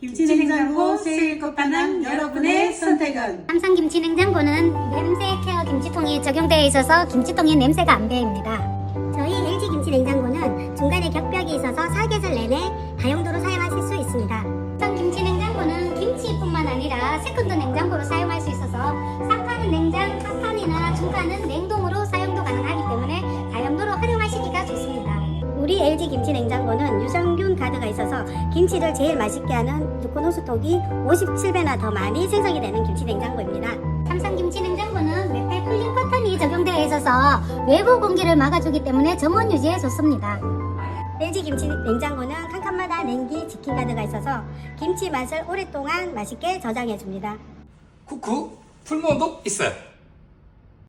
김치냉장고 세일 끝판왕 여러분의 선택은 삼성 김치냉장고는 냄새 케어 김치통이 적용되어 있어서 김치통에 냄새가 안 배입니다. 저희 LG 김치냉장고는 중간에 격벽이 있어서 사계절 내내 다용도로 사용하실 수 있습니다. 삼성 김치냉장고는 김치뿐만 아니라 세컨드 냉장고로 사용할 수 있어서 상판은 냉장, 하판이나 중판은 냉동으로 사용도 가능하기 때문에 다용도로 활용하시기가 좋습니다. 우리 LG 김치냉장고는 유산균 가드가 있어서 김치를 제일 맛있게 하는 누코노스톡이 57배나 더 많이 생성이 되는 김치냉장고입니다. 삼성 김치냉장고는 메탈 쿨링 커튼이 적용되어 있어서 외부 공기를 막아주기 때문에 점원 유지에 좋습니다. LG 김치냉장고는 칸칸마다 냉기 지킴 가드가 있어서 김치 맛을 오랫동안 맛있게 저장해줍니다. 쿠쿠 풀무원도 있어요.